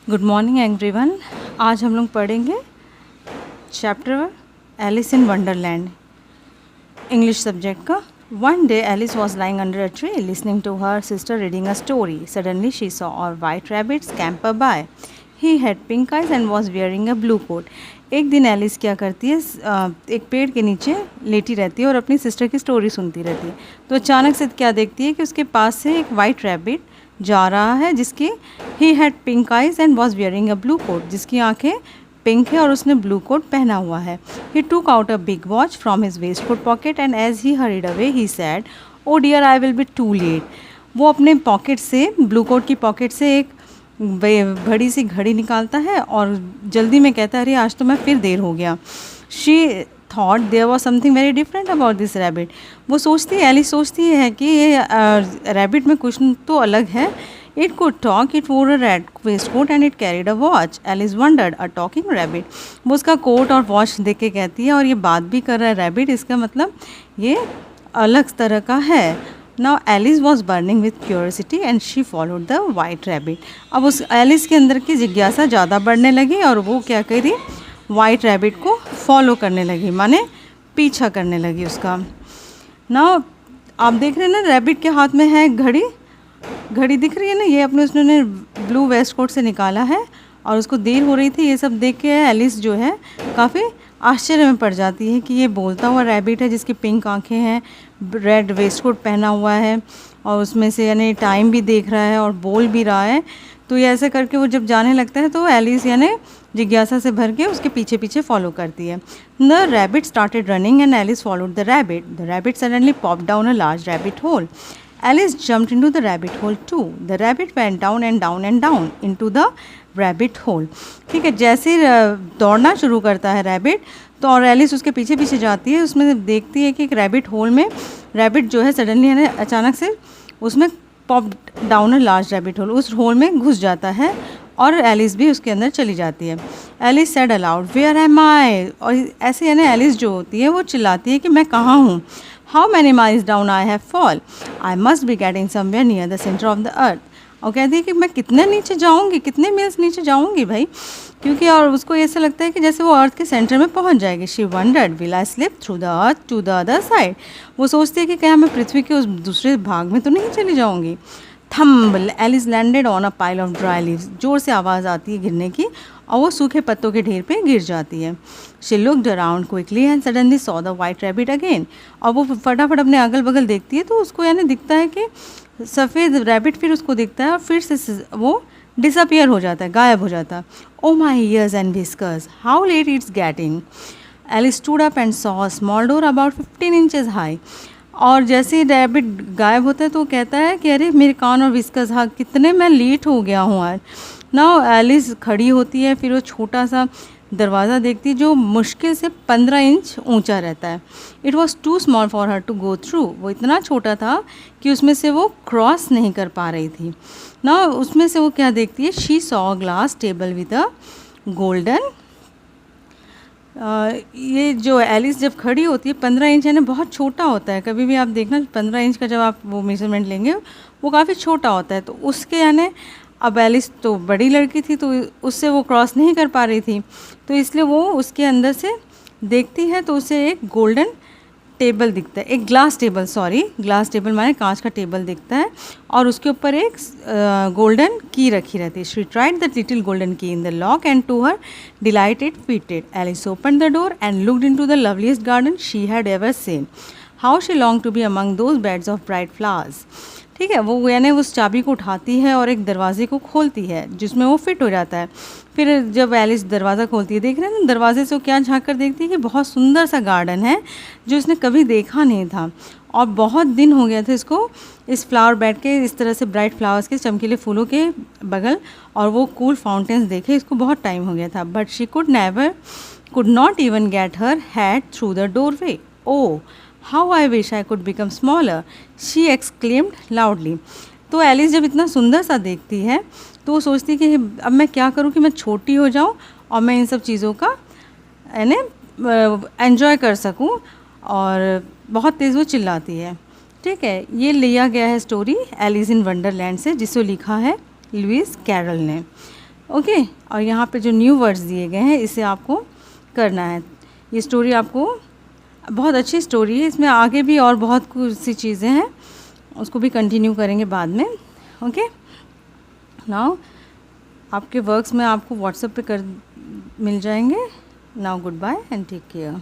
Good morning everyone. आज हम लोग पढ़ेंगे chapter Alice in Wonderland, English subject का। One day Alice was lying under a tree listening to her sister reading a story. Suddenly she saw a white rabbit scamper by. He had pink eyes and was wearing a blue coat. एक दिन Alice क्या करती है, एक पेड़ के नीचे लेटी रहती है और अपनी सिस्टर की स्टोरी सुनती रहती है। तो अचानक से क्या देखती है कि उसके पास से एक वाइट रैबिट जा रहा है जिसकी he had pink eyes and was wearing a blue coat, जिसकी आंखें पिंक है और उसने ब्लू कोट पहना हुआ है। He took out a big watch from his waistcoat pocket and as he hurried away he said, oh dear I will be too late. वो अपने पॉकेट से, ब्लू कोट की पॉकेट से एक बड़ी सी घड़ी निकालता है और जल्दी में कहता है, अरे आज तो मैं फिर देर हो गया। She thought there was something very different about this rabbit. वो सोचती है, एलिस सोचती है कि ये रैबिट में कुछ तो अलग है। It could talk, it wore a red waistcoat and it carried a watch. Alice wondered, a talking rabbit. वो उसका कोट और वॉच देख के कहती है, और ये बात भी कर रहा है रैबिट, इसका मतलब ये अलग तरह का है। Now Alice was burning with curiosity and she followed the white rabbit. अब उस एलिस के अंदर की जिज्ञासा ज़्यादा बढ़ने लगी और वो क्या करी, वाइट रैबिट को फॉलो करने लगी, माने पीछा करने लगी उसका। नाउ आप देख रहे हैं ना, रैबिट के हाथ में है घड़ी, घड़ी दिख रही है ना, ये अपने उसने ब्लू वेस्ट कोट से निकाला है और उसको देर हो रही थी। ये सब देख के एलिस जो है काफ़ी आश्चर्य में पड़ जाती है कि ये बोलता हुआ रैबिट है जिसकी पिंक आंखें हैं, रेड वेस्ट कोट पहना हुआ है और उसमें से यानी टाइम भी देख रहा है और बोल भी रहा है। तो ये ऐसे करके वो जब जाने लगता है तो एलिस यानी जिज्ञासा से भर के उसके पीछे पीछे फॉलो करती है। The rabbit started running and Alice followed the rabbit. The rabbit suddenly popped down a large rabbit hole. Alice jumped into the rabbit hole too. The rabbit went down and down and down into the rabbit hole. ठीक है, जैसे दौड़ना शुरू करता है rabbit तो और Alice उसके पीछे पीछे जाती है। उसमें देखती है कि एक रैबिट होल में रैबिट जो है सडनली है अचानक से उसमें pop down a large rabbit whole, उस होल में घुस जाता है और एलिस भी उसके अंदर चली जाती है। Alice said aloud, where am I. और ऐसे यानी एलिस जो होती है वो चिल्लाती है कि मैं कहाँ हूँ। How many miles down I have fall? I must be getting somewhere near the center of the earth. और कहती है कि मैं कितने नीचे जाऊँगी, कितने मील्स नीचे जाऊँगी भाई, क्योंकि और उसको ऐसा लगता है कि जैसे वो अर्थ के सेंटर में पहुँच जाएगी। She wondered, will I slip through the earth to the other side? वो सोचती है कि क्या मैं पृथ्वी के उस दूसरे भाग में तो नहीं चली जाऊँगी। Thump, Alice landed on a pile of dry leaves. जोर से आवाज़ आती है गिरने की और वो सूखे पत्तों के ढेर पे गिर जाती है। She looked around quickly and suddenly saw the white rabbit again. और वो फटाफट अपने अगल बगल देखती है तो उसको यानी दिखता है कि सफ़ेद रैबिट फिर उसको दिखता है और फिर से वो डिसअपियर हो जाता है, गायब हो जाता है। Oh my ears and whiskers, how late it's getting. Alice stood up and saw a small door about 15 inches high. और जैसे ही रैबिट गायब होता है तो वो कहता है कि अरे मेरे कान और विस्कस, हाँ कितने मैं लेट हो गया हूँ आज। नाउ एलिस खड़ी होती है, फिर वो छोटा सा दरवाज़ा देखती है जो मुश्किल से 15 इंच ऊंचा रहता है। It was too small for her to go through. वो इतना छोटा था कि उसमें से वो क्रॉस नहीं कर पा रही थी ना। उसमें से वो क्या देखती है, she saw glass table with a golden. ये जो एलिस जब खड़ी होती है 15 इंच यानी बहुत छोटा होता है। कभी भी आप देखना 15 इंच का जब आप वो मेजरमेंट लेंगे वो काफ़ी छोटा होता है। तो उसके यानी अब एलिस तो बड़ी लड़की थी तो उससे वो क्रॉस नहीं कर पा रही थी, तो इसलिए वो उसके अंदर से देखती है तो उसे एक गोल्डन टेबल दिखता है, एक glass table, sorry glass table माने कांच का टेबल दिखता है और उसके ऊपर एक गोल्डन की रखी रहती है। She tried the little golden key in the lock and to her delight it fitted. Alice open the door and looked into the loveliest garden she had ever seen. How she long to be among those beds of bright flowers. ठीक है, वो यानी उस चाबी को उठाती है और एक दरवाजे को खोलती है जिसमें वो फिट हो जाता है। फिर जब एलिस दरवाज़ा खोलती है, देख रहे हैं ना दरवाजे से वो क्या झांक कर देखती है कि बहुत सुंदर सा गार्डन है जो उसने कभी देखा नहीं था और बहुत दिन हो गया था इसको इस फ्लावर बेड के, इस तरह से ब्राइट फ्लावर्स के चमकीले फूलों के बगल और वो कूल फाउंटेन्स देखे इसको बहुत टाइम हो गया था। But she could not even get her had through the doorway. Oh how I wish I could become smaller, she exclaimed loudly. तो एलिस जब इतना सुंदर सा देखती है तो वो सोचती है कि अब मैं क्या करूं कि मैं छोटी हो जाऊं और मैं इन सब चीज़ों का यानी एंजॉय कर सकूं। और बहुत तेज़ वो चिल्लाती है। ठीक है, ये लिया गया है स्टोरी एलिस इन वंडरलैंड से जिसको लिखा है लुइस कैरल ने। ओके। और यहाँ पे जो न्यू वर्ड्स दिए गए हैं इसे आपको करना है। ये स्टोरी आपको बहुत अच्छी स्टोरी है, इसमें आगे भी और बहुत कुछ सी चीज़ें हैं, उसको भी कंटिन्यू करेंगे बाद में। ओके, नाउ आपके वर्क्स में आपको व्हाट्सएप पे मिल जाएंगे। Now good bye and take care.